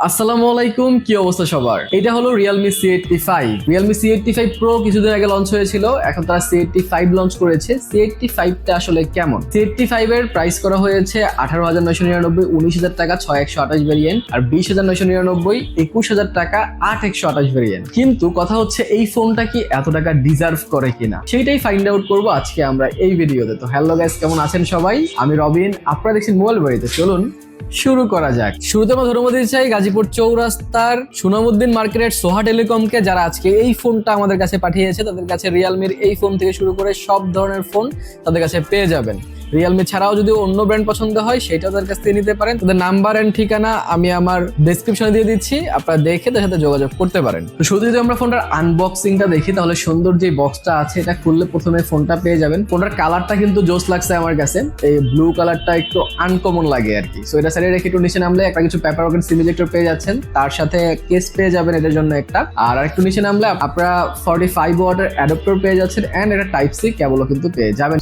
আসসালামু আলাইকুম, কি অবস্থা সবার? এটা হলো Realme C85 Realme C85 Pro কিছুদিন আগে লঞ্চ হয়েছিল। এখন তারা C85 লঞ্চ করেছে। C85 টা আসলে কেমন? C85 এর প্রাইস করা হয়েছে 18,999, 19,000 টাকা 6128 ভেরিয়েন্ট, আর 20,999, 21,000 টাকা 8128 ভেরিয়েন্ট। কিন্তু কথা হচ্ছে এই ফোনটা কি এত টাকা ডিজার্ভ করে কিনা সেইটাই ফাইন্ড আউট করবো আজকে আমরা এই ভিডিওতে। তো হ্যালো গাইস, কেমন আছেন সবাই? আমি রবিন, আপনারা দেখছেন মোবাইল বাড়িতে। চলুন শুরু করা যাক। শুরুতে আমরা ধন্যবাদ দিতে চাই গাজীপুর চৌরাস্তার সুনামউদ্দিন মার্কেটের সোহা টেলিকমকে, যারা আজকে এই ফোনটা আমাদের কাছে পাঠিয়েছে। তাদের কাছে রিয়েলমির এই ফোন থেকে শুরু করে সব ধরনের ফোন তাদের কাছে পেয়ে যাবেন। রিয়েলমি ছাড়াও যদি অন্য ব্র্যান্ড পছন্দ হয় সেটাও তাদের কাছ থেকে নিতে পারেন। তাদের নাম্বার এন্ড ঠিকানা আমি আমার ডেসক্রিপশনে দিয়ে দিচ্ছি, আপনারা দেখে তাদের সাথে যোগাযোগ করতে পারেন। তো শুধু যদি আমরা ফোনটার আনবক্সিংটা দেখি তাহলে সুন্দর যে বক্সটা আছে এটা খুললে প্রথমে ফোনটা পেয়ে যাবেন। ফোনটার কালারটা কিন্তু জোস লাগছে আমার কাছে, এই ব্লু কালারটা একটু আনকমন লাগে আর কি। সো এটা সাইডে রেখে একটু নিচে নামলে একটা কিছু পেপার ওকেন সিম ইজেক্টর পেয়ে যাচ্ছেন, তার সাথে কেস পেয়ে যাবেন এটার জন্য একটা। আর একটু নিচে নামলে আপনারা 45 ওয়াটের অ্যাডাপ্টার পেয়ে যাচ্ছেন এন্ড এটা টাইপ সি কেবলও কিন্তু পেয়ে যাবেন।